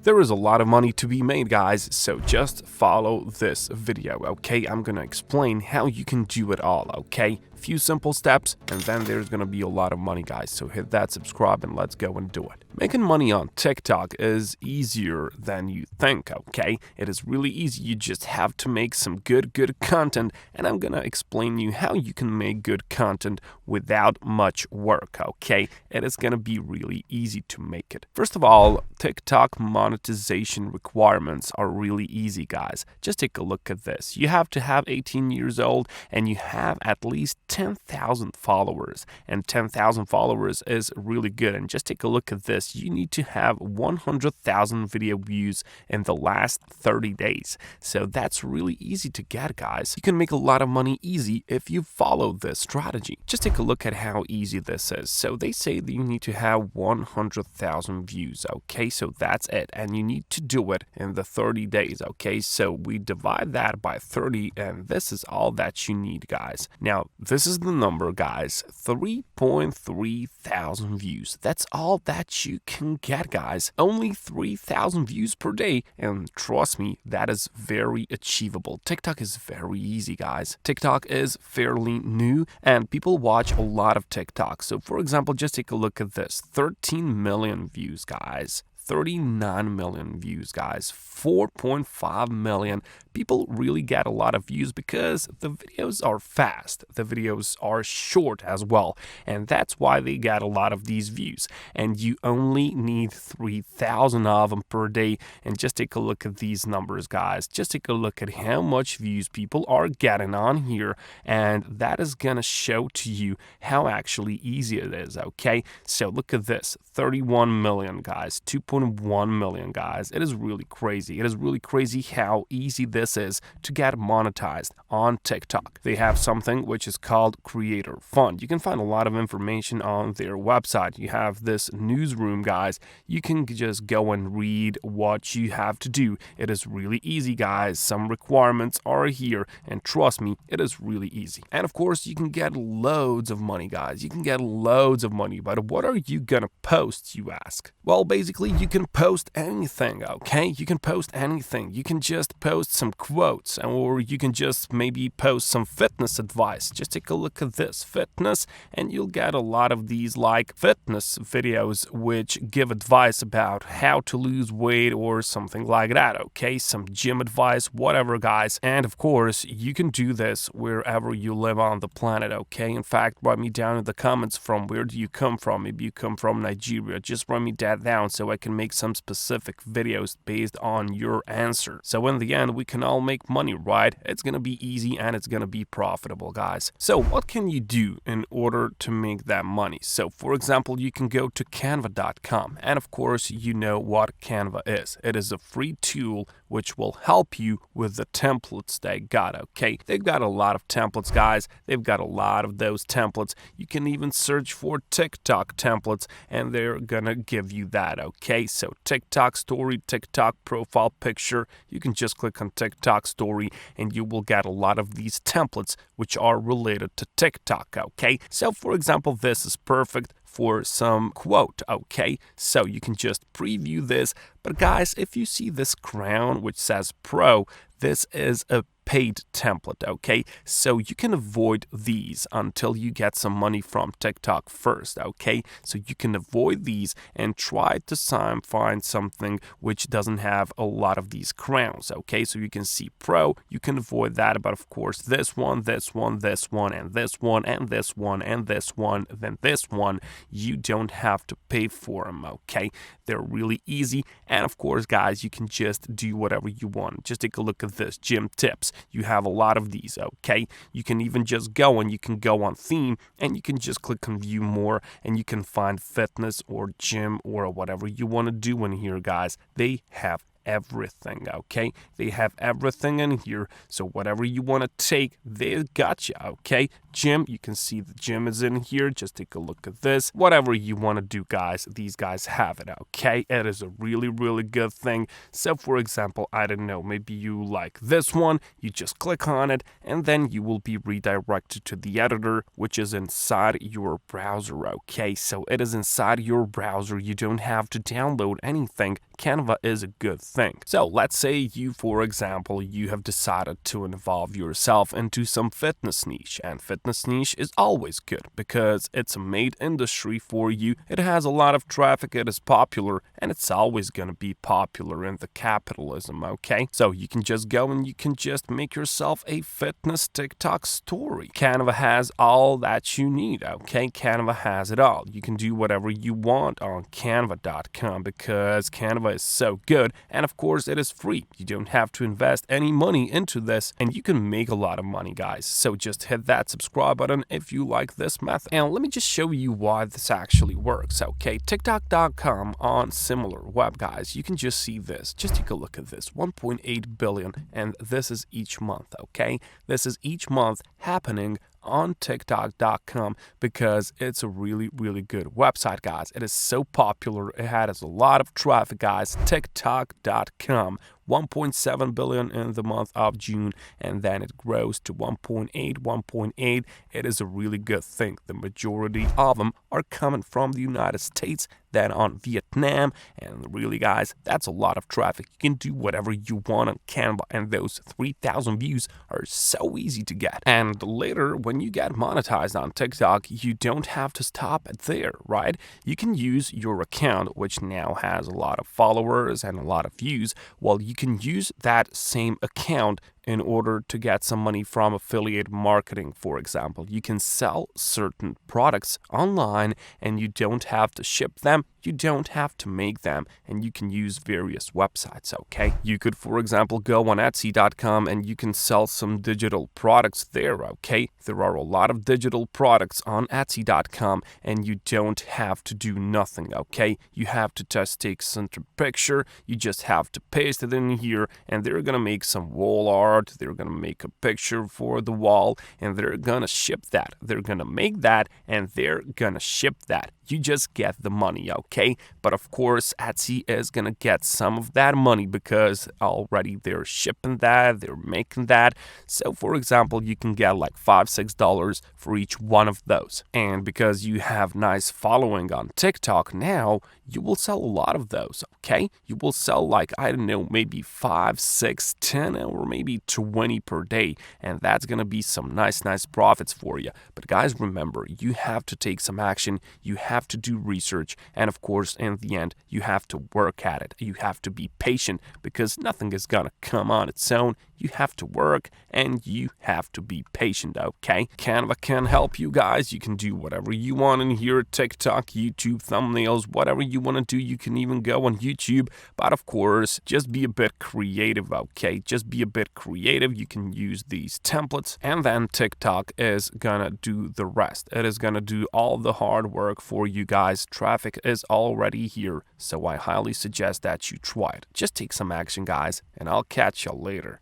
There is a lot of money to be made, guys, so just follow this video, okay? I'm gonna explain how you can do it all, okay? Few simple steps, and then there's gonna be a lot of money, guys, so hit that subscribe and let's go and do it. Making money on TikTok is easier than you think, okay? It is really easy. You just have to make some good content, and I'm gonna explain you how you can make good content without much work, okay? It is gonna be really easy to make it. First of all, TikTok monetization requirements are really easy, guys. Just take a look at this. You have to have 18 years old and you have at least 10,000 followers, and 10,000 followers is really good. And just take a look at this. You need to have 100,000 video views in the last 30 days. So that's really easy to get, guys. You can make a lot of money easy if you follow this strategy. Just take a look at how easy this is. So they say that you need to have 100,000 views, okay? So that's it, and you need to do it in the 30 days, okay? So we divide that by 30, and this is all that you need, guys. Now, this is the number, guys. 3.3 thousand views. That's all that you can get, guys. Only 3,000 views per day, and trust me, that is very achievable. TikTok is very easy, guys. TikTok is fairly new, and people watch a lot of TikTok. So, for example, just take a look at this. 13 million views, guys. 39 million views, guys. 4.5 million. People really get a lot of views because the videos are fast. The videos are short as well. And that's why they get a lot of these views. And you only need 3,000 of them per day. And just take a look at these numbers, guys. Just take a look at how much views people are getting on here. And that is going to show to you how actually easy it is, okay? So look at this. 31 million, guys. 2.1 million, guys. It is really crazy. It is really crazy how easy this is to get monetized on TikTok. They have something which is called Creator Fund. You can find a lot of information on their website. You have this newsroom, guys. You can just go and read what you have to do. It is really easy, guys. Some requirements are here, and trust me, it is really easy. And of course, you can get loads of money, guys. You can get loads of money, but what are you gonna post, you ask? Well, basically, you can post anything, okay? You can post anything. You can just post some quotes, or you can just maybe post some fitness advice. Just take a look at this, fitness, and you'll get a lot of these like fitness videos which give advice about how to lose weight or something like that, okay? Some gym advice, whatever, guys. And of course, you can do this wherever you live on the planet, okay? In fact, write me down in the comments from where do you come from. Maybe you come from Nigeria. Just write me that down so I can make some specific videos based on your answer. So in the end, we can all make money, right? It's gonna be easy and it's gonna be profitable, guys. So what can you do in order to make that money? So for example, you can go to canva.com, and of course, you know what Canva is. It is a free tool which will help you with the templates they got, okay? They've got a lot of templates, guys. They've got a lot of those templates. You can even search for TikTok templates, and they're gonna give you that, okay? So TikTok story, TikTok profile picture, you can just click on TikTok story and you will get a lot of these templates which are related to TikTok, okay? So for example, this is perfect for some quote, okay? So you can just preview this. But guys, if you see this crown which says Pro, this is a paid template, okay? So you can avoid these until you get some money from TikTok first, okay? So you can avoid these and try to find something which doesn't have a lot of these crowns, okay? So you can see Pro, you can avoid that, but of course this one, this one, this one, and this one, and this one, and this one, then this one, you don't have to pay for them, okay? They're really easy, and of course, guys, you can just do whatever you want. Just take a look at this, gym tips. You have a lot of these, okay? You can even just go and you can go on theme and you can just click on view more and you can find fitness or gym or whatever you want to do in here, guys. They have everything, okay? They have everything in here, so whatever you want to take, they got you, okay? Gym, you can see the gym is in here. Just take a look at this. Whatever you want to do, guys, these guys have it, okay? It is a really, really good thing. So, for example, I don't know, maybe you like this one, you just click on it, and then you will be redirected to the editor, which is inside your browser, okay? So it is inside your browser. You don't have to download anything. Canva is a good thing. So let's say you, for example, you have decided to involve yourself into some fitness niche, and fitness niche is always good because it's a made industry for you. It has a lot of traffic, it is popular, and it's always going to be popular in the capitalism, okay? So you can just go and you can just make yourself a fitness TikTok story. Canva has all that you need, okay? Canva has it all. You can do whatever you want on canva.com because Canva is so good, and of course it is free. You don't have to invest any money into this, and you can make a lot of money, guys. So just hit that subscribe button if you like this method. And let me just show you why this actually works, okay? TikTok.com on similar web, guys. You can just see this. Just take a look at this. 1.8 billion, and this is each month, okay? This is each month happening on TikTok.com because it's a really, really good website, guys. It is so popular. It has a lot of traffic, guys. TikTok.com. 1.7 billion in the month of June, and then it grows to 1.8. It is a really good thing. The majority of them are coming from the United States, then on Vietnam, and really, guys, that's a lot of traffic. You can do whatever you want on Canva, and those 3,000 views are so easy to get. And later, when you get monetized on TikTok, you don't have to stop at there, right? You can use your account, which now has a lot of followers and a lot of views. Well, you can use that same account in order to get some money from affiliate marketing, for example. You can sell certain products online and you don't have to ship them, you don't have to make them, and you can use various websites, okay? You could, for example, go on Etsy.com and you can sell some digital products there, okay? There are a lot of digital products on Etsy.com and you don't have to do nothing, okay? You have to just take some picture, you just have to paste it in here, and they're gonna make some wall art. They're gonna make a picture for the wall, and they're gonna ship that. They're gonna make that, and they're gonna ship that. You just get the money, okay? But of course, Etsy is gonna get some of that money because already they're shipping that, they're making that. So for example, you can get like $5-6 for each one of those. And because you have nice following on TikTok now, you will sell a lot of those, okay? You will sell like, I don't know, maybe 5, 6, 10, or maybe 20 per day. And that's gonna be some nice profits for you. But guys, remember, you have to take some action. You have to do research, and of course in the end you have to work at it. You have to be patient because nothing is gonna come on its own. You have to work and you have to be patient, okay? Canva can help you, guys. You can do whatever you want in here. TikTok, YouTube, thumbnails, whatever you want to do. You can even go on YouTube, but of course just be a bit creative, okay? Just be a bit creative. You can use these templates, and then TikTok is gonna do the rest. It is gonna do all the hard work for you guys. Traffic is already here, so I highly suggest that you try it. Just take some action, guys, and I'll catch you later.